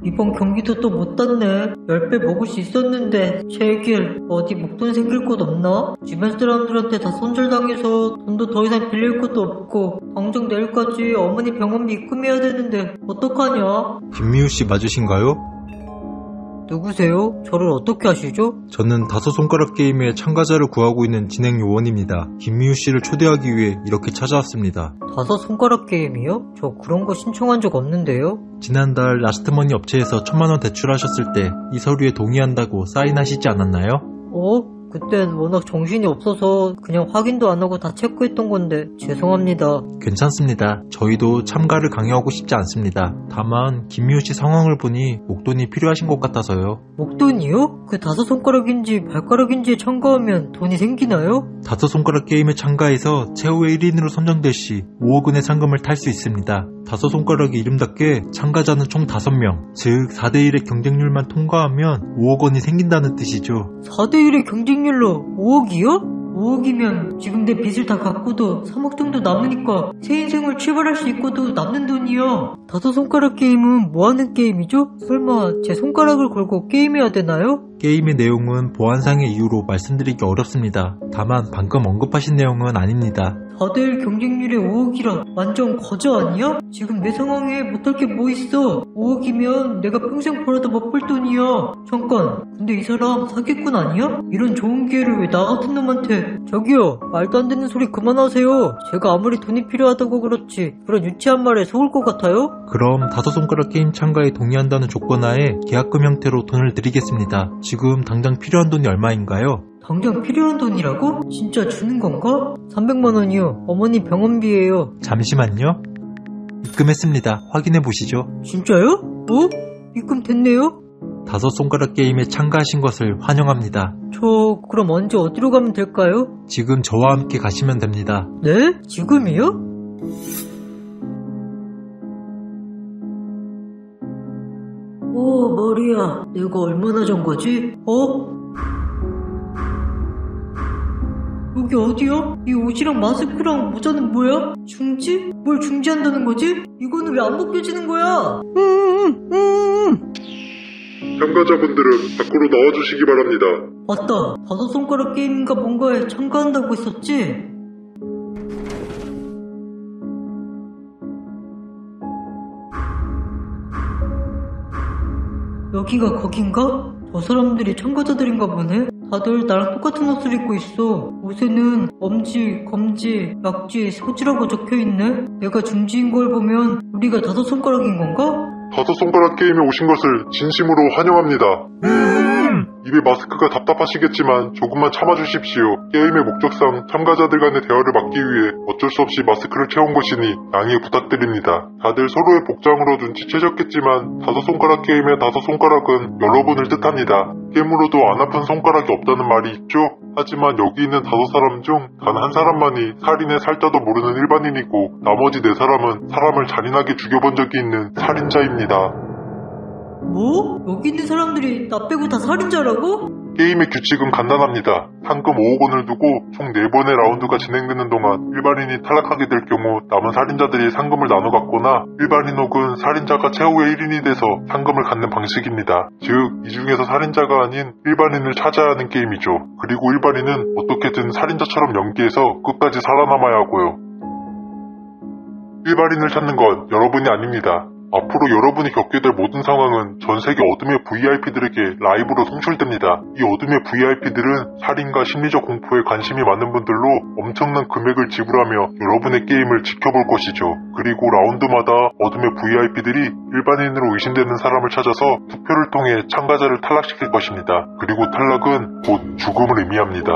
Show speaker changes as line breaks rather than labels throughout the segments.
이번 경기도 또 못 땄네. 10배 먹을 수 있었는데. 제길 어디 목돈 생길 곳 없나? 주변 사람들한테 다 손절당해서 돈도 더 이상 빌릴 것도 없고 당장 내일까지 어머니 병원비 입금해야 되는데 어떡하냐?
김미우씨 맞으신가요?
누구세요? 저를 어떻게 아시죠?
저는 다섯 손가락 게임의 참가자를 구하고 있는 진행 요원입니다. 김미우씨를 초대하기 위해 이렇게 찾아왔습니다.
다섯 손가락 게임이요? 저 그런 거 신청한 적 없는데요?
지난달 라스트머니 업체에서 1000만원 대출하셨을 때 이 서류에 동의한다고 사인하시지 않았나요?
그땐 워낙 정신이 없어서 그냥 확인도 안 하고 다 체크했던 건데 죄송합니다.
괜찮습니다. 저희도 참가를 강요하고 싶지 않습니다. 다만 김미우씨 상황을 보니 목돈이 필요하신 것 같아서요.
목돈이요? 그 다섯 손가락인지 발가락인지에 참가하면 돈이 생기나요?
다섯 손가락 게임에 참가해서 최후의 1인으로 선정될 시 5억 원의 상금을 탈 수 있습니다. 다섯 손가락의 이름답게 참가자는 총 5명, 즉 4대1의 경쟁률만 통과하면 5억 원이 생긴다는 뜻이죠.
4대1의 경쟁률로 5억이요? 5억이면 지금 내 빚을 다 갚고도 3억 정도 남으니까 새 인생을 출발할 수 있고도 남는 돈이야. 다섯 손가락 게임은 뭐하는 게임이죠? 설마 제 손가락을 걸고 게임해야 되나요?
게임의 내용은 보안상의 이유로 말씀드리기 어렵습니다. 다만 방금 언급하신 내용은 아닙니다.
4대1 경쟁률에 5억이라 완전 거저 아니야? 지금 내 상황에 못할 게 뭐 있어? 5억이면 내가 평생 벌어도 못 벌 돈이야. 잠깐, 근데 이 사람 사기꾼 아니야? 이런 좋은 기회를 왜 나 같은 놈한테. 저기요, 말도 안 되는 소리 그만하세요. 제가 아무리 돈이 필요하다고 그렇지 그런 유치한 말에 속을 것 같아요?
그럼 다섯 손가락 게임 참가에 동의한다는 조건하에 계약금 형태로 돈을 드리겠습니다. 지금 당장 필요한 돈이 얼마인가요?
당장 필요한 돈이라고? 진짜 주는 건가? 300만 원이요. 어머니 병원비예요.
잠시만요. 입금했습니다. 확인해 보시죠.
진짜요? 입금 됐네요?
다섯 손가락 게임에 참가하신 것을 환영합니다.
저 그럼 언제 어디로 가면 될까요?
지금 저와 함께 가시면 됩니다.
네? 지금이요? 머리야. 내가 얼마나 전 거지? 여기 어디야? 이 옷이랑 마스크랑 모자는 뭐야? 중지? 뭘 중지한다는 거지? 이거는 왜 안 벗겨지는 거야?
참가자분들은 밖으로 나와주시기 바랍니다.
맞다. 다섯 손가락 게임인가 뭔가에 참가한다고 했었지? 여기가 거긴가? 저 사람들이 참가자들인가 보네? 다들 나랑 똑같은 옷을 입고 있어. 옷에는 엄지, 검지, 약지, 소지라고 적혀있네? 내가 중지인 걸 보면 우리가 다섯 손가락인 건가?
다섯 손가락 게임에 오신 것을 진심으로 환영합니다. 입에 마스크가 답답하시겠지만 조금만 참아주십시오. 게임의 목적상 참가자들 간의 대화를 막기 위해 어쩔 수 없이 마스크를 채운 것이니 양해 부탁드립니다. 다들 서로의 복장으로 눈치채셨겠지만 다섯 손가락 게임의 다섯 손가락은 여러분을 뜻합니다. 게임으로도 안 아픈 손가락이 없다는 말이 있죠? 하지만 여기 있는 5사람 중 단 한 사람만이 살인의 살자도 모르는 일반인이고 나머지 4사람은 사람을 잔인하게 죽여본 적이 있는 살인자입니다.
뭐? 여기 있는 사람들이 나 빼고 다 살인자라고?
게임의 규칙은 간단합니다. 상금 5억 원을 두고 총 4번의 라운드가 진행되는 동안 일반인이 탈락하게 될 경우 남은 살인자들이 상금을 나눠 갖거나 일반인 혹은 살인자가 최후의 1인이 돼서 상금을 갖는 방식입니다. 즉, 이 중에서 살인자가 아닌 일반인을 찾아야 하는 게임이죠. 그리고 일반인은 어떻게든 살인자처럼 연기해서 끝까지 살아남아야 하고요. 일반인을 찾는 건 여러분이 아닙니다. 앞으로 여러분이 겪게 될 모든 상황은 전 세계 어둠의 VIP들에게 라이브로 송출됩니다. 이 어둠의 VIP들은 살인과 심리적 공포에 관심이 많은 분들로 엄청난 금액을 지불하며 여러분의 게임을 지켜볼 것이죠. 그리고 라운드마다 어둠의 VIP들이 일반인으로 의심되는 사람을 찾아서 투표를 통해 참가자를 탈락시킬 것입니다. 그리고 탈락은 곧 죽음을 의미합니다.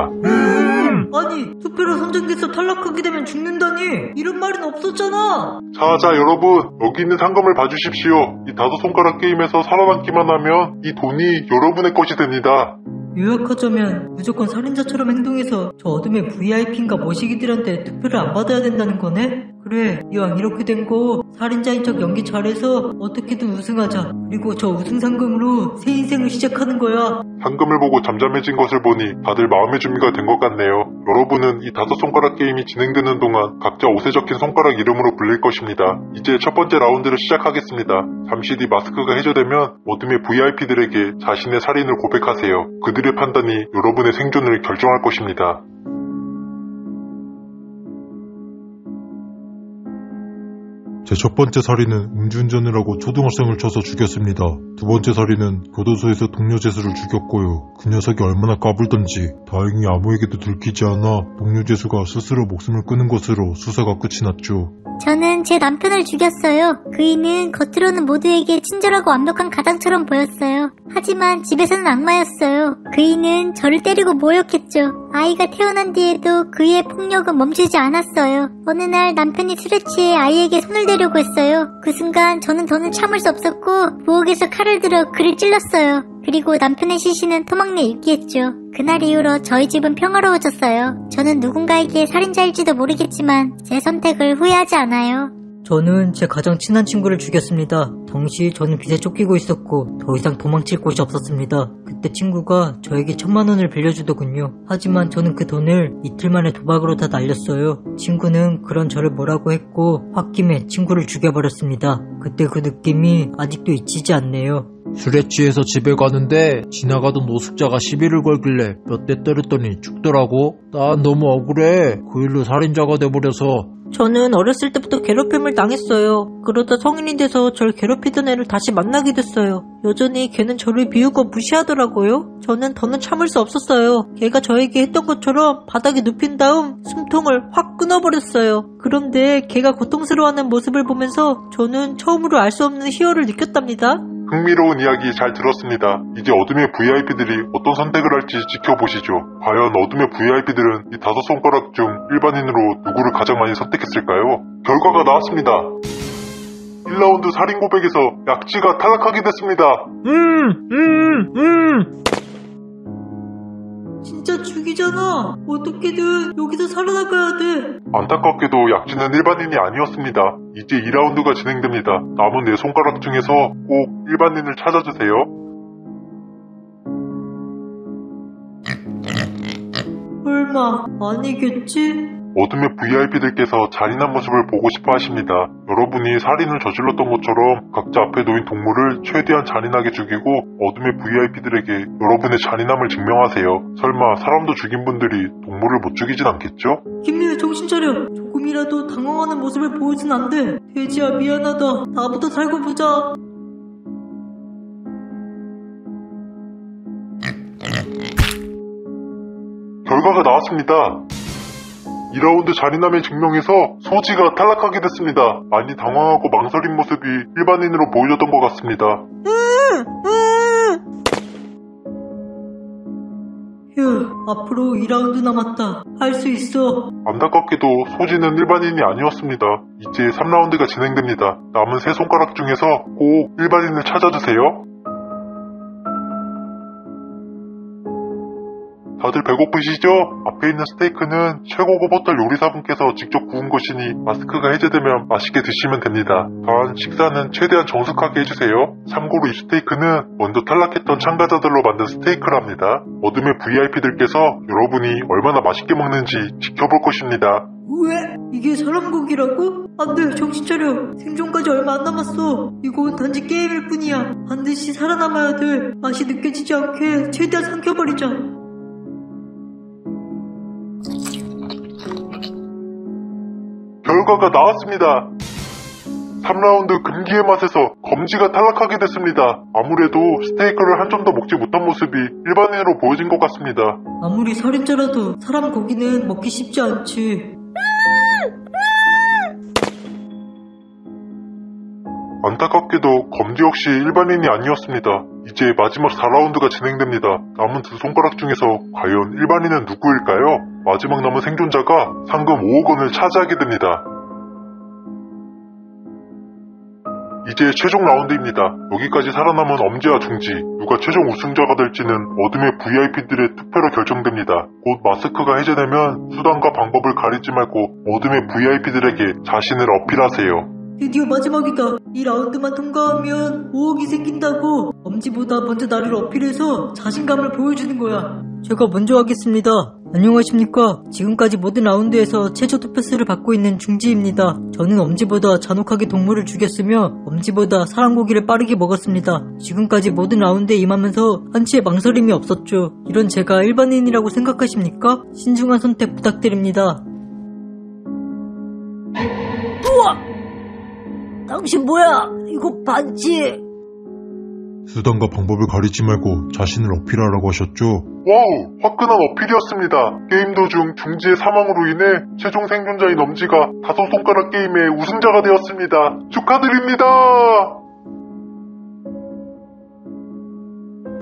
아니, 투표로 선정돼서 탈락하게 되면 죽는다니 이런 말은 없었잖아.
자 여러분, 여기 있는 상금을 봐주십시오. 이 다섯 손가락 게임에서 살아남기만 하면 이 돈이 여러분의 것이 됩니다.
요약하자면 무조건 살인자처럼 행동해서 저 어둠의 VIP인가 머시기들한테 투표를 안 받아야 된다는 거네? 그래, 이왕 이렇게 된 거 살인자인 척 연기 잘해서 어떻게든 우승하자. 그리고 저 우승 상금으로 새 인생을 시작하는 거야.
상금을 보고 잠잠해진 것을 보니 다들 마음의 준비가 된 것 같네요. 여러분은 이 5손가락 게임이 진행되는 동안 각자 옷에 적힌 손가락 이름으로 불릴 것입니다. 이제 첫 번째 라운드를 시작하겠습니다. 잠시 뒤 마스크가 해제되면 어둠의 VIP들에게 자신의 살인을 고백하세요. 그들의 판단이 여러분의 생존을 결정할 것입니다.
제 첫 번째 살인은 음주운전을 하고 초등학생을 쳐서 죽였습니다. 두 번째 살인은 교도소에서 동료 재수를 죽였고요. 그 녀석이 얼마나 까불던지 다행히 아무에게도 들키지 않아 동료 재수가 스스로 목숨을 끊은 것으로 수사가 끝이 났죠.
저는 제 남편을 죽였어요. 그이는 겉으로는 모두에게 친절하고 완벽한 가장처럼 보였어요. 하지만 집에서는 악마였어요. 그이는 저를 때리고 모욕했죠. 아이가 태어난 뒤에도 그의 폭력은 멈추지 않았어요. 어느 날 남편이 술에 취해 아이에게 손을 대려고 했어요. 그 순간 저는 더는 참을 수 없었고 부엌에서 칼을 들어 그를 찔렀어요. 그리고 남편의 시신은 토막내 입기했죠. 그날 이후로 저희 집은 평화로워졌어요. 저는 누군가에게 살인자일지도 모르겠지만 제 선택을 후회하지 않아요.
저는 제 가장 친한 친구를 죽였습니다. 당시 저는 빚에 쫓기고 있었고 더 이상 도망칠 곳이 없었습니다. 그때 친구가 저에게 1000만원을 빌려주더군요. 하지만 저는 그 돈을 이틀 만에 도박으로 다 날렸어요. 친구는 그런 저를 뭐라고 했고 홧김에 친구를 죽여버렸습니다. 그때 그 느낌이 아직도 잊히지 않네요.
술에 취해서 집에 가는데 지나가던 노숙자가 시비를 걸길래 몇 대 때렸더니 죽더라고. 난 너무 억울해. 그 일로 살인자가 돼버려서.
저는 어렸을 때부터 괴롭힘을 당했어요. 그러다 성인이 돼서 절 괴롭히던 애를 다시 만나게 됐어요. 여전히 걔는 저를 비우고 무시하더라고요. 저는 더는 참을 수 없었어요. 걔가 저에게 했던 것처럼 바닥에 눕힌 다음 숨통을 확 끊어버렸어요. 그런데 걔가 고통스러워하는 모습을 보면서 저는 처음으로 알 수 없는 희열을 느꼈답니다.
흥미로운 이야기 잘 들었습니다. 이제 어둠의 VIP들이 어떤 선택을 할지 지켜보시죠. 과연 어둠의 VIP들은 이 5손가락 중 일반인으로 누구를 가장 많이 선택했을까요? 결과가 나왔습니다. 1라운드 살인 고백에서 약지가 탈락하게 됐습니다.
진짜 죽이잖아. 어떻게든 여기서 살아나가야 돼.
안타깝게도 약지는 일반인이 아니었습니다. 이제 2라운드가 진행됩니다. 남은 4손가락 중에서 꼭 일반인을 찾아주세요.
설마 아니겠지?
어둠의 VIP들께서 잔인한 모습을 보고 싶어 하십니다. 여러분이 살인을 저질렀던 것처럼 각자 앞에 놓인 동물을 최대한 잔인하게 죽이고 어둠의 VIP들에게 여러분의 잔인함을 증명하세요. 설마 사람도 죽인 분들이 동물을 못 죽이진 않겠죠?
김미우 정신 차려. 조금이라도 당황하는 모습을 보여준 안 돼. 돼지야 미안하다. 나부터 살고 보자.
결과가 나왔습니다. 2라운드 잔인함의 증명에서 소지가 탈락하게 됐습니다. 많이 당황하고 망설인 모습이 일반인으로 보여졌던 것 같습니다.
휴, 앞으로 2라운드 남았다. 할 수 있어.
안타깝게도 소지는 일반인이 아니었습니다. 이제 3라운드가 진행됩니다. 남은 3손가락 중에서 꼭 일반인을 찾아주세요. 다들 배고프시죠? 앞에 있는 스테이크는 최고급 호텔 요리사분께서 직접 구운 것이니 마스크가 해제되면 맛있게 드시면 됩니다. 단 식사는 최대한 정숙하게 해주세요. 참고로 이 스테이크는 먼저 탈락했던 참가자들로 만든 스테이크랍니다. 어둠의 VIP들께서 여러분이 얼마나 맛있게 먹는지 지켜볼 것입니다.
왜? 이게 사람 고기라고? 안돼, 정신 차려. 생존까지 얼마 안 남았어. 이건 단지 게임일 뿐이야. 반드시 살아남아야 돼. 맛이 느껴지지 않게 최대한 삼켜버리자.
결과가 나왔습니다. 3라운드 금기의 맛에서 검지가 탈락하게 됐습니다. 아무래도 스테이크를 한 점 더 먹지 못한 모습이 일반인으로 보여진 것 같습니다.
아무리 살인자라도 사람 고기는 먹기 쉽지 않지.
안타깝게도 검지 역시 일반인이 아니었습니다. 이제 마지막 4라운드가 진행됩니다. 남은 2손가락 중에서 과연 일반인은 누구일까요? 마지막 남은 생존자가 상금 5억 원을 차지하게 됩니다. 이제 최종 라운드입니다. 여기까지 살아남은 엄지와 중지, 누가 최종 우승자가 될지는 어둠의 VIP들의 투표로 결정됩니다. 곧 마스크가 해제되면 수단과 방법을 가리지 말고 어둠의 VIP들에게 자신을 어필하세요.
드디어 마지막이다. 이 라운드만 통과하면 5억이 생긴다고. 엄지보다 먼저 나를 어필해서 자신감을 보여주는 거야. 제가 먼저 하겠습니다. 안녕하십니까. 지금까지 모든 라운드에서 최저 투표수를 받고 있는 중지입니다. 저는 엄지보다 잔혹하게 동물을 죽였으며 엄지보다 사랑고기를 빠르게 먹었습니다. 지금까지 모든 라운드에 임하면서 한치의 망설임이 없었죠. 이런 제가 일반인이라고 생각하십니까? 신중한 선택 부탁드립니다. 우와! 당신 뭐야? 이거 반지.
수단과 방법을 가리지 말고 자신을 어필하라고 하셨죠?
와우, 화끈한 어필이었습니다. 게임 도중 중지의 사망으로 인해 최종 생존자인 엄지가 다섯 손가락 게임의 우승자가 되었습니다. 축하드립니다.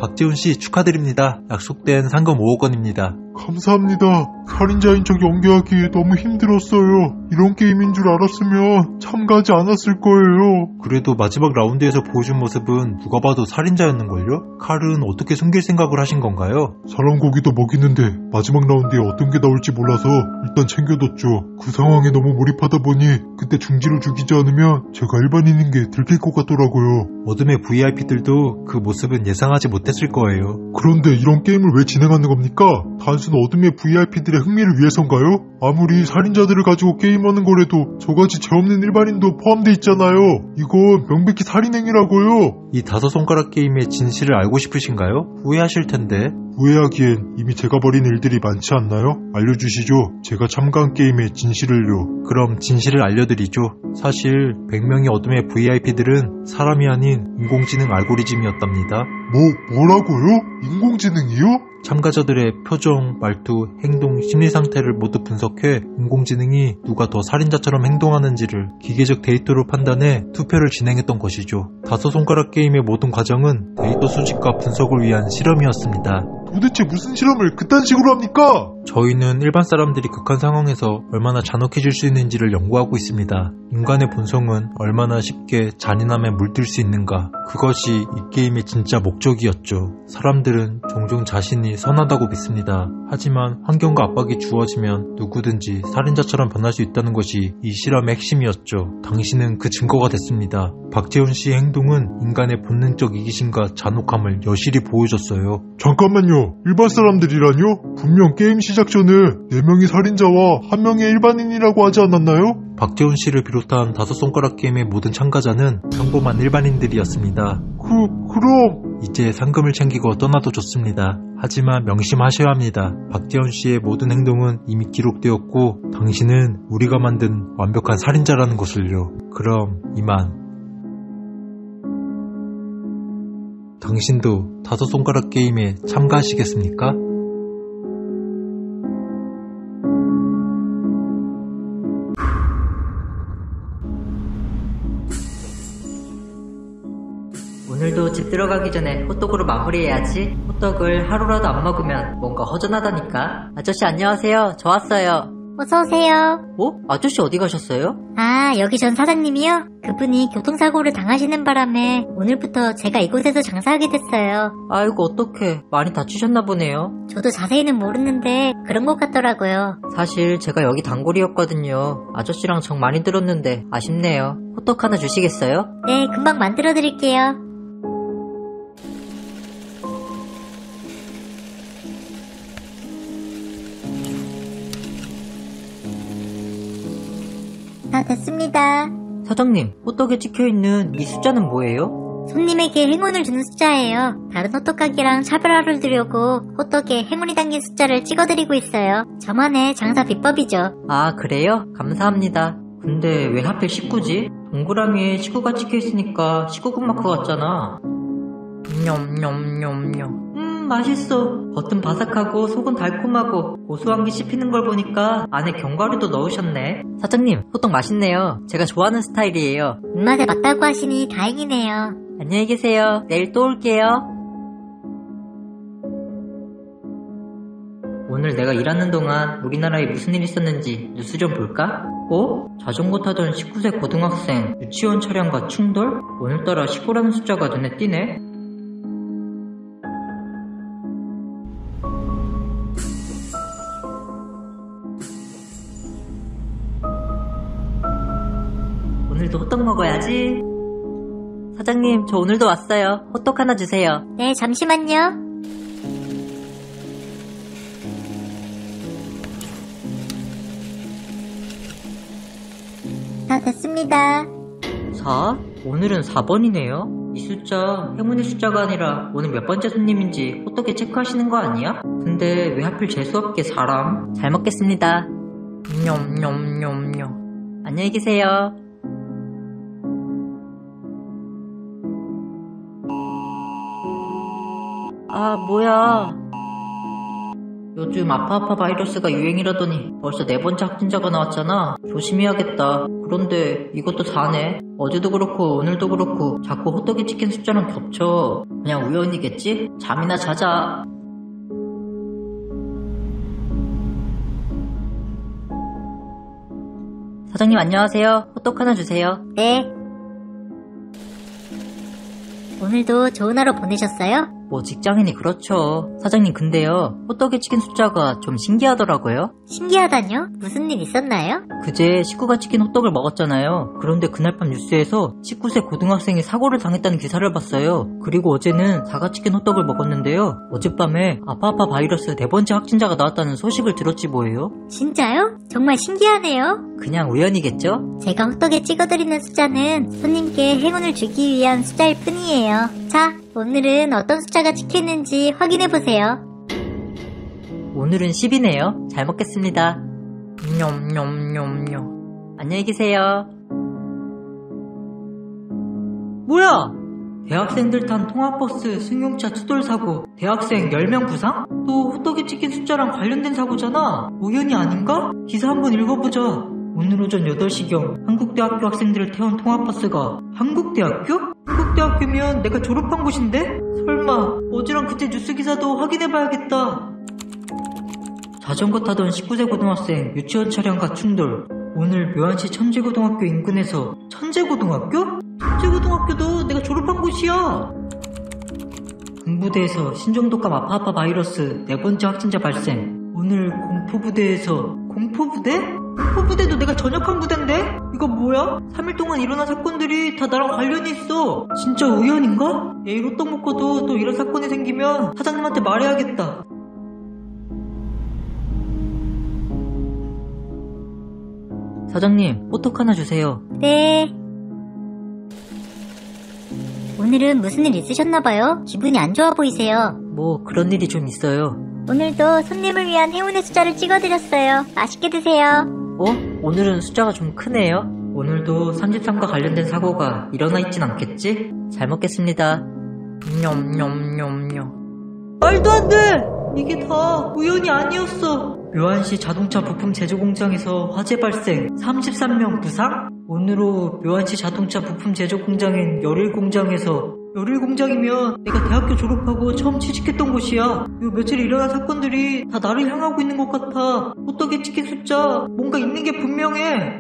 박재훈씨 축하드립니다. 약속된 상금 5억 원입니다.
감사합니다. 살인자인 척 연기하기 너무 힘들었어요. 이런 게임인 줄 알았으면 참가하지 않았을 거예요.
그래도 마지막 라운드에서 보여준 모습은 누가 봐도 살인자였는걸요? 칼은 어떻게 숨길 생각을 하신 건가요?
사람고기도 먹이는데 마지막 라운드에 어떤 게 나올지 몰라서 일단 챙겨뒀죠. 그 상황에 너무 몰입하다 보니 그때 중지를 죽이지 않으면 제가 일반인인 게 들킬 것 같더라고요.
어둠의 VIP들도 그 모습은 예상하지 못했을 거예요.
그런데 이런 게임을 왜 진행하는 겁니까? 단순 어둠의 VIP들의 흥미를 위해서인가요? 아무리 살인자들을 가지고 게임하는 거라도 저같이 죄 없는 일반인도 포함돼 있잖아요. 이건 명백히 살인행위라고요.
이 다섯 손가락 게임의 진실을 알고 싶으신가요? 후회하실 텐데.
후회하기엔 이미 제가 벌인 일들이 많지 않나요? 알려주시죠. 제가 참가한 게임의 진실을요.
그럼 진실을 알려드리죠. 사실 100명의 어둠의 VIP들은 사람이 아닌 인공지능 알고리즘이었답니다.
뭐라고요? 인공지능이요?
참가자들의 표정, 말투, 행동, 심리 상태를 모두 분석해 인공지능이 누가 더 살인자처럼 행동하는지를 기계적 데이터로 판단해 투표를 진행했던 것이죠. 다섯 손가락 게임의 모든 과정은 데이터 수집과 분석을 위한 실험이었습니다.
도대체 무슨 실험을 그딴 식으로 합니까?
저희는 일반 사람들이 극한 상황에서 얼마나 잔혹해질 수 있는지를 연구하고 있습니다. 인간의 본성은 얼마나 쉽게 잔인함에 물들 수 있는가. 그것이 이 게임의 진짜 목적이었죠. 사람들은 종종 자신이 선하다고 믿습니다. 하지만 환경과 압박이 주어지면 누구든지 살인자처럼 변할 수 있다는 것이 이 실험의 핵심이었죠. 당신은 그 증거가 됐습니다. 박재훈 씨의 행동은 인간의 본능적 이기심과 잔혹함을 여실히 보여줬어요.
잠깐만요. 일반 사람들이라뇨? 분명 게임 시작 전에 4명이 살인자와 1명이 일반인이라고 하지 않았나요?
박재훈 씨를 비롯한 다섯 손가락 게임의 모든 참가자는 평범한 일반인들이었습니다.
그럼
이제 상금을 챙기고 떠나도 좋습니다. 하지만 명심하셔야 합니다. 박재훈 씨의 모든 행동은 이미 기록되었고 당신은 우리가 만든 완벽한 살인자라는 것을요. 그럼 이만. 당신도 다섯 손가락 게임에 참가하시겠습니까?
오늘도 집 들어가기 전에 호떡으로 마무리해야지. 호떡을 하루라도 안 먹으면 뭔가 허전하다니까. 아저씨 안녕하세요. 저 왔어요.
어서오세요.
아저씨 어디 가셨어요?
아, 여기 전 사장님이요? 그분이 교통사고를 당하시는 바람에 오늘부터 제가 이곳에서 장사하게 됐어요.
아이고 어떡해. 많이 다치셨나 보네요.
저도 자세히는 모르는데 그런 것 같더라고요.
사실 제가 여기 단골이었거든요. 아저씨랑 정 많이 들었는데 아쉽네요. 호떡 하나 주시겠어요?
네, 금방 만들어 드릴게요. 다 됐습니다.
사장님, 호떡에 찍혀있는 이 숫자는 뭐예요?
손님에게 행운을 주는 숫자예요. 다른 호떡가게랑 차별화를 두려고 호떡에 행운이 담긴 숫자를 찍어드리고 있어요. 저만의 장사 비법이죠.
아, 그래요? 감사합니다. 근데 왜 하필 19지? 동그라미에 19가 찍혀있으니까 19금 마크 같잖아. 냠냠냠냠. 맛있어. 겉은 바삭하고 속은 달콤하고 고소한 게 씹히는 걸 보니까 안에 견과류도 넣으셨네. 사장님, 호떡 맛있네요. 제가 좋아하는 스타일이에요.
입맛에 맞다고 하시니 다행이네요.
안녕히 계세요. 내일 또 올게요. 오늘 내가 일하는 동안 우리나라에 무슨 일 있었는지 뉴스 좀 볼까? 자전거 타던 19세 고등학생 유치원 차량과 충돌? 오늘따라 19라는 숫자가 눈에 띄네. 오늘도 호떡 먹어야지. 사장님, 저 오늘도 왔어요. 호떡 하나 주세요.
네, 잠시만요. 다 됐습니다.
4? 오늘은 4번이네요. 이 숫자 행운의 숫자가 아니라 오늘 몇 번째 손님인지 호떡에 체크하시는 거 아니야? 근데 왜 하필 재수없게 4람? 잘 먹겠습니다. 냠냠냠냠. 안녕히 계세요. 아, 뭐야. 요즘 아파아파 바이러스가 유행이라더니 벌써 4번째 확진자가 나왔잖아. 조심해야겠다. 그런데 이것도 4네. 어제도 그렇고 오늘도 그렇고 자꾸 호떡에 찍힌 숫자랑 겹쳐. 그냥 우연이겠지? 잠이나 자자. 사장님 안녕하세요. 호떡 하나 주세요.
네. 오늘도 좋은 하루 보내셨어요?
뭐 직장인이 그렇죠. 사장님 근데요, 호떡에 찍힌 숫자가 좀 신기하더라고요.
신기하다뇨? 무슨 일 있었나요?
그제 식구가 찍힌 호떡을 먹었잖아요. 그런데 그날 밤 뉴스에서 19세 고등학생이 사고를 당했다는 기사를 봤어요. 그리고 어제는 사과 찍힌 호떡을 먹었는데요. 어젯밤에 아파아파 바이러스 4번째 확진자가 나왔다는 소식을 들었지 뭐예요.
진짜요? 정말 신기하네요.
그냥 우연이겠죠?
제가 호떡에 찍어드리는 숫자는 손님께 행운을 주기 위한 숫자일 뿐이에요. 자, 오늘은 어떤 숫자가 찍혔는지 확인해보세요.
오늘은 10이네요. 잘 먹겠습니다. 냠냠냠냠. 안녕히 계세요. 뭐야? 대학생들 탄 통학버스 승용차 추돌 사고, 대학생 10명 부상? 또 호떡에 찍힌 숫자랑 관련된 사고잖아. 우연이 아닌가? 기사 한번 읽어보자. 오늘 오전 8시경 한국대학교 학생들을 태운 통학버스가 한국대학교? 한국대학교면 내가 졸업한 곳인데? 설마 어제랑 그때 뉴스 기사도 확인해봐야겠다. 자전거 타던 19세 고등학생 유치원 차량과 충돌. 오늘 묘안시 천재고등학교 인근에서. 천재고등학교? 천재고등학교도 내가 졸업한 곳이야. 군부대에서 신종독감 아파아파 바이러스 4번째 확진자 발생. 오늘 공포부대에서. 공포부대? 공포부대도 내가 전역한 부대인데? 이거 뭐야? 3일 동안 일어난 사건들이 다 나랑 관련이 있어. 진짜 우연인가? 내일 호떡 먹고도 또 이런 사건이 생기면 사장님한테 말해야겠다. 사장님, 호떡 하나 주세요.
네. 오늘은 무슨 일 있으셨나봐요? 기분이 안 좋아 보이세요.
뭐 그런 일이 좀 있어요.
오늘도 손님을 위한 행운의 숫자를 찍어드렸어요. 맛있게 드세요.
오늘은 숫자가 좀 크네요. 오늘도 33과 관련된 사고가 일어나 있진 않겠지? 잘 먹겠습니다. 냠냠냠냠. 말도 안 돼! 이게 다 우연이 아니었어. 묘안시 자동차 부품 제조 공장에서 화재 발생, 33명 부상? 오늘로 묘안시 자동차 부품 제조 공장인 열일공장에서. 열일공장이면 내가 대학교 졸업하고 처음 취직했던 곳이야. 요 며칠 일어난 사건들이 다 나를 향하고 있는 것 같아. 호떡에 찍힌 숫자 뭔가 있는 게 분명해.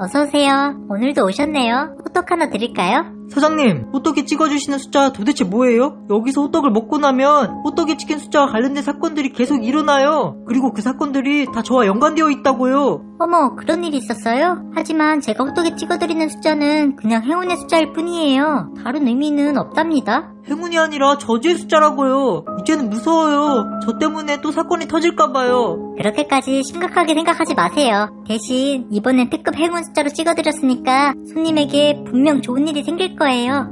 어서오세요. 오늘도 오셨네요. 호떡 하나 드릴까요?
사장님, 호떡에 찍어주시는 숫자 도대체 뭐예요? 여기서 호떡을 먹고 나면 호떡에 찍힌 숫자와 관련된 사건들이 계속 일어나요. 그리고 그 사건들이 다 저와 연관되어 있다고요.
어머, 그런 일이 있었어요? 하지만 제가 호떡에 찍어드리는 숫자는 그냥 행운의 숫자일 뿐이에요. 다른 의미는 없답니다.
행운이 아니라 저주의 숫자라고요. 이제는 무서워요. 저 때문에 또 사건이 터질까봐요.
그렇게까지 심각하게 생각하지 마세요. 대신 이번엔 특급 행운 숫자로 찍어드렸으니까 손님에게 분명 좋은 일이 생길 거예요.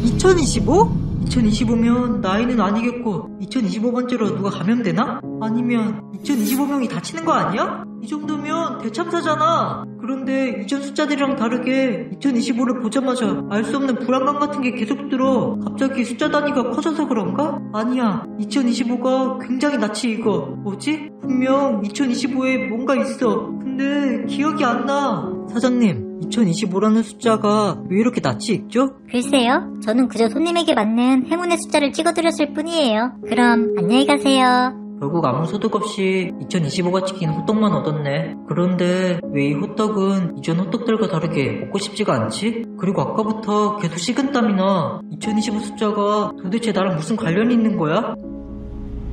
2025? 2025면 나이는 아니겠고 2025번째로 누가 감염되나? 아니면 2025명이 다치는 거 아니야? 이 정도면 대참사잖아. 그런데 이전 숫자들이랑 다르게 2025를 보자마자 알 수 없는 불안감 같은 게 계속 들어. 갑자기 숫자 단위가 커져서 그런가? 아니야, 2025가 굉장히 낯이 익어. 뭐지? 분명 2025에 뭔가 있어. 근데 기억이 안 나. 사장님, 2025라는 숫자가 왜 이렇게 낯이 익죠?
글쎄요, 저는 그저 손님에게 맞는 행운의 숫자를 찍어드렸을 뿐이에요. 그럼 안녕히 가세요.
결국 아무 소득 없이 2025가 찍힌 호떡만 얻었네. 그런데 왜 이 호떡은 이전 호떡들과 다르게 먹고 싶지가 않지? 그리고 아까부터 계속 식은땀이 나. 2025 숫자가 도대체 나랑 무슨 관련이 있는 거야?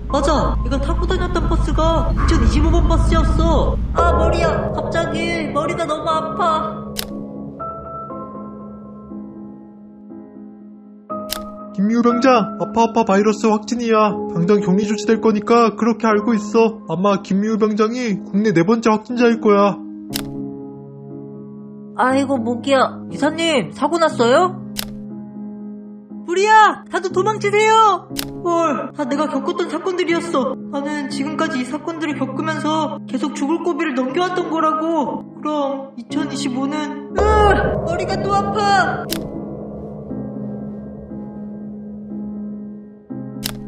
맞아! 내가 타고 다녔던 버스가 2025번 버스였어! 아, 머리야! 갑자기 머리가 너무 아파!
김미우 병장, 아파 바이러스 확진이야. 당장 격리 조치될 거니까 그렇게 알고 있어. 아마 김미우 병장이 국내 4번째 확진자일 거야.
아이고, 목이야. 이사님, 사고 났어요? 불이야! 다들 도망치세요! 헐, 다 내가 겪었던 사건들이었어. 나는 지금까지 이 사건들을 겪으면서 계속 죽을 고비를 넘겨왔던 거라고. 그럼 2025는 머리가 또 아파.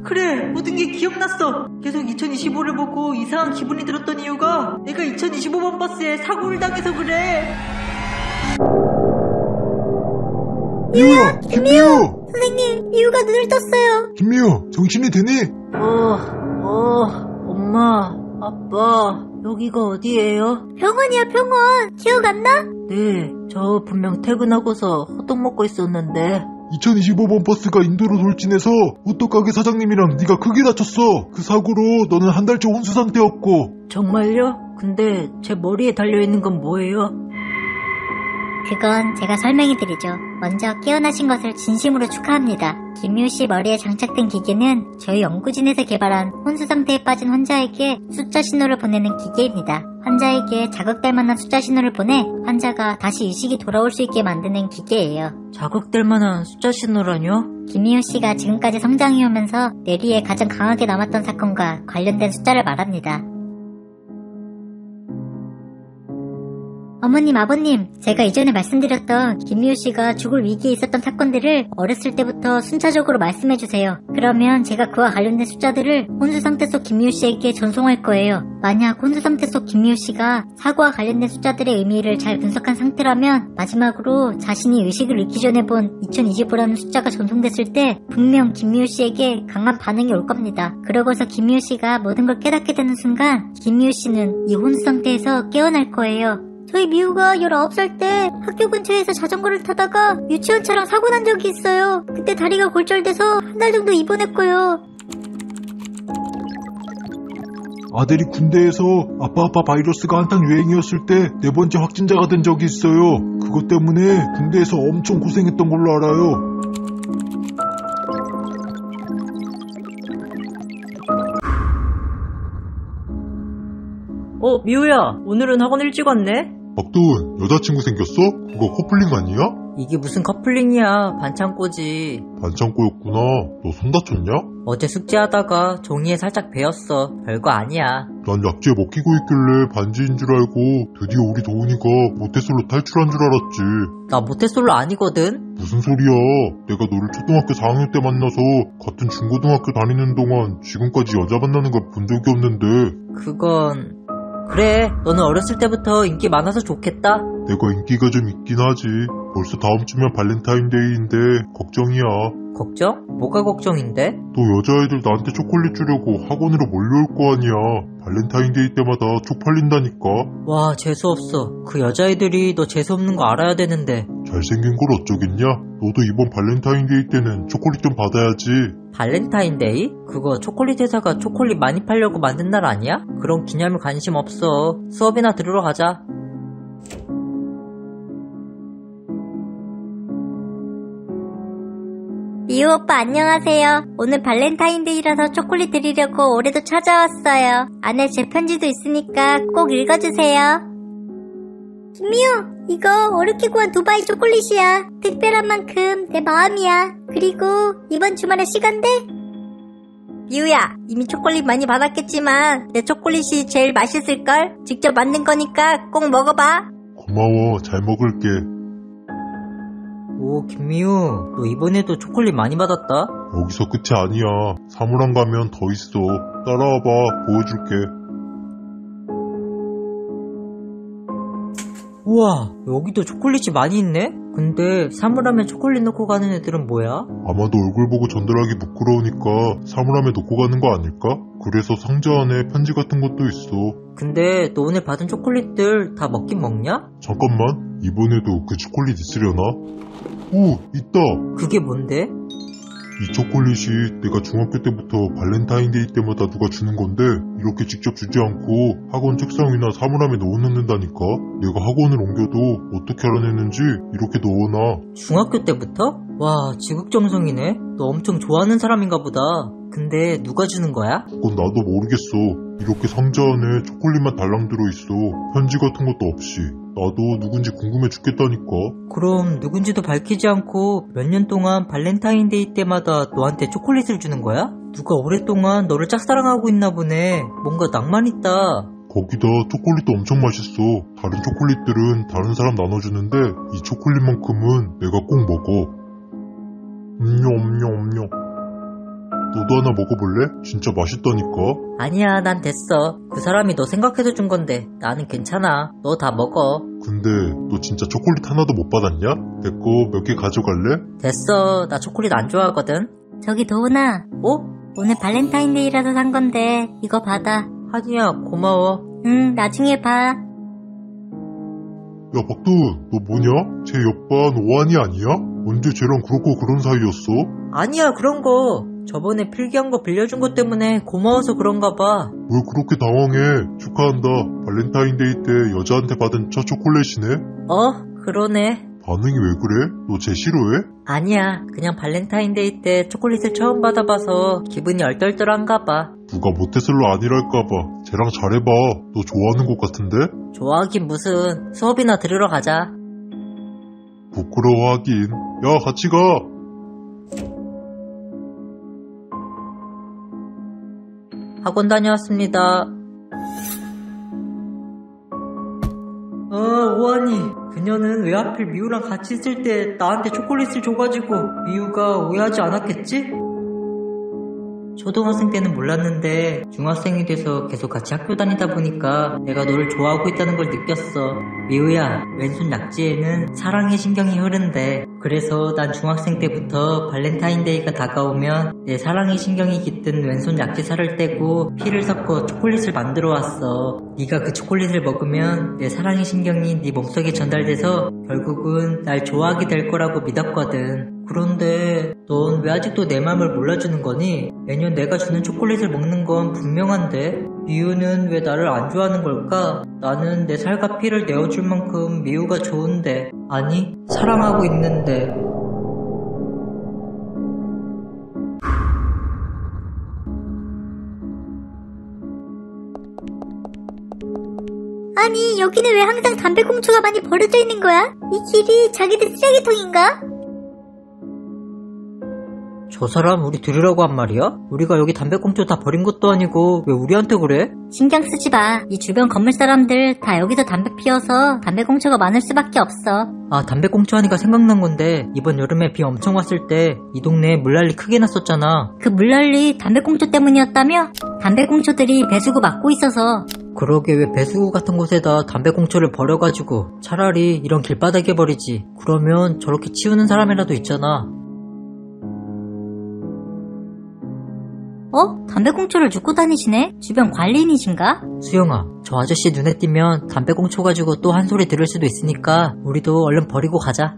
그래, 모든 게 기억났어. 계속 2025를 보고 이상한 기분이 들었던 이유가 내가 2025번 버스에 사고를 당해서 그래.
미우야! 김미우!
선생님, 미우가 눈을 떴어요.
김미우, 정신이 되니?
엄마, 아빠, 여기가 어디예요?
병원이야, 병원. 기억 안 나?
네, 저 분명 퇴근하고서 호떡 먹고 있었는데.
2025번 버스가 인도로 돌진해서 호떡가게 사장님이랑 네가 크게 다쳤어. 그 사고로 너는 한 달째 혼수 상태였고.
정말요? 근데 제 머리에 달려있는 건 뭐예요?
그건 제가 설명해드리죠. 먼저 깨어나신 것을 진심으로 축하합니다. 김미우 씨 머리에 장착된 기계는 저희 연구진에서 개발한 혼수 상태에 빠진 환자에게 숫자 신호를 보내는 기계입니다. 환자에게 자극될 만한 숫자 신호를 보내 환자가 다시 의식이 돌아올 수 있게 만드는 기계예요.
자극될 만한 숫자 신호라뇨?
김미우 씨가 지금까지 성장해오면서 뇌리에 가장 강하게 남았던 사건과 관련된 숫자를 말합니다. 어머님, 아버님, 제가 이전에 말씀드렸던 김미우 씨가 죽을 위기에 있었던 사건들을 어렸을 때부터 순차적으로 말씀해주세요. 그러면 제가 그와 관련된 숫자들을 혼수 상태 속 김미우 씨에게 전송할 거예요. 만약 혼수 상태 속 김미우 씨가 사고와 관련된 숫자들의 의미를 잘 분석한 상태라면 마지막으로 자신이 의식을 잃기 전에 본 2025라는 숫자가 전송됐을 때 분명 김미우 씨에게 강한 반응이 올 겁니다. 그러고서 김미우 씨가 모든 걸 깨닫게 되는 순간 김미우 씨는 이 혼수 상태에서 깨어날 거예요. 저희 미우가 19살 때 학교 근처에서 자전거를 타다가 유치원차랑 사고 난 적이 있어요. 그때 다리가 골절돼서 한 달 정도 입원했고요.
아들이 군대에서 아빠 바이러스가 한창 유행이었을 때 4번째 확진자가 된 적이 있어요. 그것 때문에 군대에서 엄청 고생했던 걸로 알아요.
미우야, 오늘은 학원 일찍 왔네?
박도훈, 여자친구 생겼어? 그거 커플링 아니야?
이게 무슨 커플링이야, 반창고지.
반창고였구나. 너 손 다쳤냐?
어제 숙제하다가 종이에 살짝 베었어. 별거 아니야.
난 약지에 먹히고 있길래 반지인 줄 알고 드디어 우리 도훈이가 모태솔로 탈출한 줄 알았지.
나 모태솔로 아니거든?
무슨 소리야. 내가 너를 초등학교 4학년 때 만나서 같은 중고등학교 다니는 동안 지금까지 여자 만나는 걸 본 적이 없는데.
그건... 그래, 너는 어렸을 때부터 인기 많아서 좋겠다.
내가 인기가 좀 있긴 하지. 벌써 다음 주면 발렌타인데이인데 걱정이야.
걱정? 뭐가 걱정인데?
또 여자애들 나한테 초콜릿 주려고 학원으로 몰려올 거 아니야. 발렌타인데이 때마다 쪽팔린다니까.
와, 재수없어. 그 여자애들이 너 재수없는 거 알아야 되는데.
잘생긴 걸 어쩌겠냐? 너도 이번 발렌타인데이 때는 초콜릿 좀 받아야지.
발렌타인데이? 그거 초콜릿 회사가 초콜릿 많이 팔려고 만든 날 아니야? 그런 기념일 관심 없어. 수업이나 들으러 가자.
미우 오빠 안녕하세요. 오늘 발렌타인데이라서 초콜릿 드리려고 올해도 찾아왔어요. 안에 제 편지도 있으니까 꼭 읽어주세요. 김미우, 이거 어렵게 구한 두바이 초콜릿이야. 특별한 만큼 내 마음이야. 그리고 이번 주말에 시간 돼? 미우야, 이미 초콜릿 많이 받았겠지만 내 초콜릿이 제일 맛있을걸? 직접 만든 거니까 꼭 먹어봐.
고마워. 잘 먹을게.
오, 김미우, 너 이번에도 초콜릿 많이 받았다?
여기서 끝이 아니야. 사물함 가면 더 있어. 따라와봐. 보여줄게.
우와, 여기도 초콜릿이 많이 있네? 근데 사물함에 초콜릿 넣고 가는 애들은 뭐야?
아마도 얼굴 보고 전달하기 부끄러우니까 사물함에 놓고 가는 거 아닐까? 그래서 상자 안에 편지 같은 것도 있어.
근데 너 오늘 받은 초콜릿들 다 먹긴 먹냐?
잠깐만, 이번에도 그 초콜릿 있으려나? 오, 있다!
그게 뭔데?
이 초콜릿이 내가 중학교 때부터 발렌타인데이 때마다 누가 주는 건데 이렇게 직접 주지 않고 학원 책상 위나 사물함에 넣어놓는다니까. 내가 학원을 옮겨도 어떻게 알아냈는지 이렇게 넣어놔.
중학교 때부터? 와, 지극정성이네. 너 엄청 좋아하는 사람인가 보다. 근데 누가 주는 거야?
그건 나도 모르겠어. 이렇게 상자 안에 초콜릿만 달랑 들어있어. 편지 같은 것도 없이. 나도 누군지 궁금해 죽겠다니까.
그럼 누군지도 밝히지 않고 몇 년 동안 발렌타인데이 때마다 너한테 초콜릿을 주는 거야? 누가 오랫동안 너를 짝사랑하고 있나 보네. 뭔가 낭만 있다.
거기다 초콜릿도 엄청 맛있어. 다른 초콜릿들은 다른 사람 나눠주는데 이 초콜릿만큼은 내가 꼭 먹어. 엄녀. 너도 하나 먹어볼래? 진짜 맛있다니까.
아니야, 난 됐어. 그 사람이 너 생각해서 준 건데 나는 괜찮아. 너 다 먹어.
근데 너 진짜 초콜릿 하나도 못 받았냐? 내 거 몇 개 가져갈래?
됐어. 나 초콜릿 안 좋아하거든.
저기 도훈아,
어?
오늘 발렌타인데이라서 산 건데 이거 받아.
한이야, 고마워.
응, 나중에 봐.
야 박도훈, 너 뭐냐? 쟤 옆반 오한이 아니야? 언제 쟤랑 그렇고 그런 사이였어?
아니야, 그런 거. 저번에 필기한 거 빌려준 것 때문에 고마워서 그런가 봐.
왜 그렇게 당황해? 축하한다. 발렌타인데이 때 여자한테 받은 첫 초콜릿이네?
그러네.
반응이 왜 그래? 너 쟤 싫어해?
아니야, 그냥 발렌타인데이 때 초콜릿을 처음 받아봐서 기분이 얼떨떨한가 봐.
누가 모태솔로 아니랄까봐. 쟤랑 잘해봐. 너 좋아하는 것 같은데?
좋아하긴 무슨. 수업이나 들으러 가자.
부끄러워하긴. 야 같이 가.
학원 다녀왔습니다. 오한이. 그녀는 왜 하필 미우랑 같이 있을 때 나한테 초콜릿을 줘가지고 미우가 오해하지 않았겠지? 초등학생 때는 몰랐는데 중학생이 돼서 계속 같이 학교 다니다 보니까 내가 너를 좋아하고 있다는 걸 느꼈어. 미우야, 왼손 약지에는 사랑의 신경이 흐른대. 그래서 난 중학생 때부터 발렌타인데이가 다가오면 내 사랑의 신경이 깃든 왼손 약지살을 떼고 피를 섞어 초콜릿을 만들어 왔어. 네가 그 초콜릿을 먹으면 내 사랑의 신경이 네 몸속에 전달돼서 결국은 날 좋아하게 될 거라고 믿었거든. 그런데 넌 왜 아직도 내 마음을 몰라주는 거니? 매년 내가 주는 초콜릿을 먹는 건 분명한데 미우는 왜 나를 안 좋아하는 걸까? 나는 내 살과 피를 내어줄 만큼 미우가 좋은데, 아니 사랑하고 있는데.
아니, 여기는 왜 항상 담배꽁초가 많이 버려져 있는 거야? 이 길이 자기들 쓰레기통인가?
저 사람 우리 들으라고 한 말이야? 우리가 여기 담배꽁초 다 버린 것도 아니고 왜 우리한테 그래?
신경 쓰지 마. 이 주변 건물 사람들 다 여기서 담배 피워서 담배꽁초가 많을 수밖에 없어.
아, 담배꽁초 하니까 생각난 건데 이번 여름에 비 엄청 왔을 때 이 동네에 물난리 크게 났었잖아.
그 물난리 담배꽁초 때문이었다며? 담배꽁초들이 배수구 막고 있어서.
그러게 왜 배수구 같은 곳에다 담배꽁초를 버려가지고 차라리 이런 길바닥에 버리지. 그러면 저렇게 치우는 사람이라도 있잖아.
담배꽁초를 줍고 다니시네? 주변 관리인이신가?
수영아, 저 아저씨 눈에 띄면 담배꽁초 가지고 또 한 소리 들을 수도 있으니까 우리도 얼른 버리고 가자.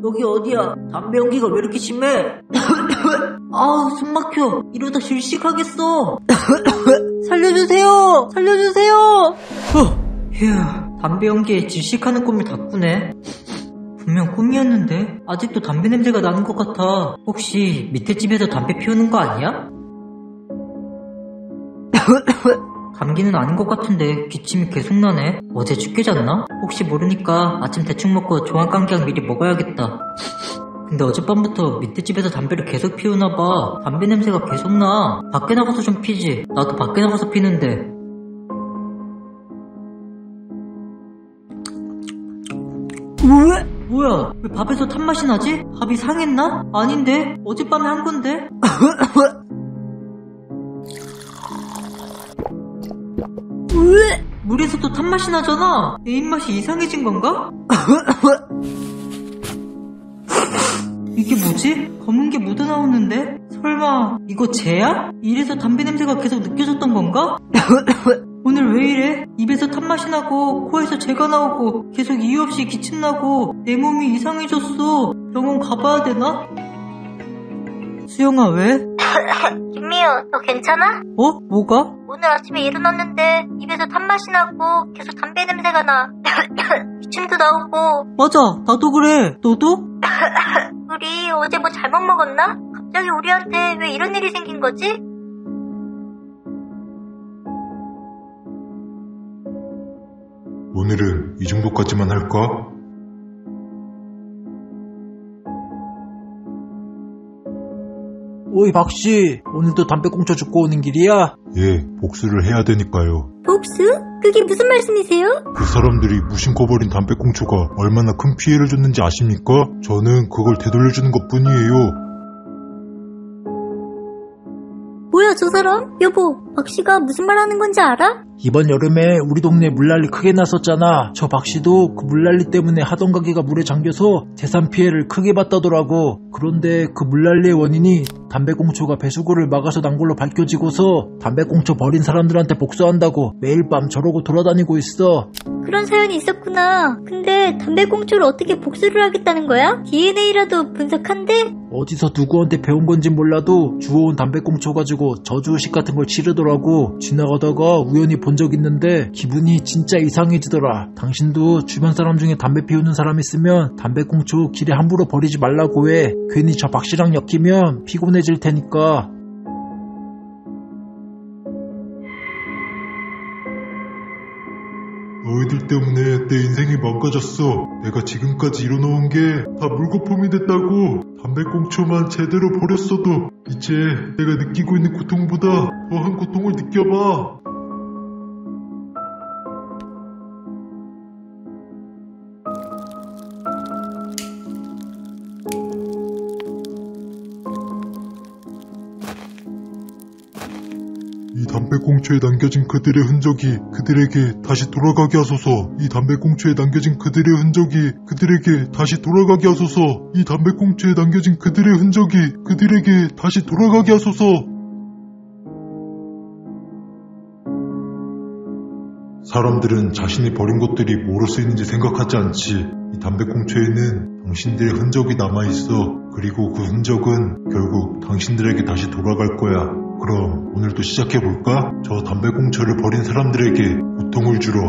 여기 어디야? 담배 연기가 왜 이렇게 심해? 아우, 숨 막혀. 이러다 질식하겠어. 살려주세요! 살려주세요! 휴, 담배 연기에 질식하는 꿈을 다 꾸네. 분명 꿈이었는데 아직도 담배 냄새가 나는 것 같아. 혹시 밑에 집에서 담배 피우는 거 아니야? 감기는 아닌 것 같은데 기침이 계속 나네. 어제 춥게 잤나? 혹시 모르니까 아침 대충 먹고 종합감기약 미리 먹어야겠다. 근데 어젯밤부터 밑에 집에서 담배를 계속 피우나봐. 담배 냄새가 계속 나. 밖에 나가서 좀 피지. 나도 밖에 나가서 피는데. 뭐야? 왜 밥에서 탄맛이 나지? 밥이 상했나? 아닌데? 어젯밤에 한 건데? 물에서도 탄맛이 나잖아. 내 입맛이 이상해진 건가? 이게 뭐지? 검은 게 묻어나오는데? 설마 이거 쟤야? 이래서 담배 냄새가 계속 느껴졌던 건가? 오늘 왜 이래? 입에서 탄맛이 나고 코에서 재가 나오고 계속 이유 없이 기침 나고 내 몸이 이상해졌어. 병원 가봐야 되나? 수영아 왜?
김미호, 너 괜찮아?
뭐가?
오늘 아침에 일어났는데 입에서 탄맛이 나고 계속 담배 냄새가 나. 기침도 나오고.
맞아, 나도 그래. 너도?
우리 어제 뭐 잘못 먹었나? 갑자기 우리한테 왜 이런 일이 생긴 거지?
오늘은 이 정도까지만 할까?
오이 박씨, 오늘도 담배꽁초 줍고 오는 길이야?
예, 복수를 해야 되니까요.
복수? 그게 무슨 말씀이세요?
그 사람들이 무심코 버린 담배꽁초가 얼마나 큰 피해를 줬는지 아십니까? 저는 그걸 되돌려주는 것뿐이에요.
뭐야 저 사람? 여보, 박씨가 무슨 말 하는 건지 알아?
이번 여름에 우리 동네 물난리 크게 났었잖아. 저 박씨도 그 물난리 때문에 하던 가게가 물에 잠겨서 재산 피해를 크게 봤다더라고. 그런데 그 물난리의 원인이 담배꽁초가 배수구를 막아서 난 걸로 밝혀지고서 담배꽁초 버린 사람들한테 복수한다고 매일 밤 저러고 돌아다니고 있어.
그런 사연이 있었구나. 근데 담배꽁초를 어떻게 복수를 하겠다는 거야? DNA라도 분석한대?
어디서 누구한테 배운 건지 몰라도 주워온 담배꽁초 가지고 저주의식 같은 걸 치르더라고. 지나가다가 우연히 본 적 있는데 기분이 진짜 이상해지더라. 당신도 주변 사람 중에 담배 피우는 사람 있으면 담배꽁초 길에 함부로 버리지 말라고 해. 괜히 저 박씨랑 엮이면 피곤해질 테니까.
너희들 때문에 내 인생이 망가졌어. 내가 지금까지 이뤄놓은 게 다 물거품이 됐다고. 담배꽁초만 제대로 버렸어도 이제 내가 느끼고 있는 고통보다 더한 고통을 느껴봐. 이 담배꽁초에 남겨진 그들의 흔적이 그들에게 다시 돌아가게 하소서. 이 담배꽁초에 남겨진 그들의 흔적이 그들에게 다시 돌아가게 하소서. 이 담배꽁초에 남겨진 그들의 흔적이 그들에게 다시 돌아가게 하소서. 사람들은 자신이 버린 것들이 뭐로 쓰이는지 생각하지 않지. 이 담배꽁초에는 당신들의 흔적이 남아있어. 그리고 그 흔적은 결국 당신들에게 다시 돌아갈 거야. 그럼 오늘도 시작해볼까? 저 담배꽁초를 버린 사람들에게 고통을 주러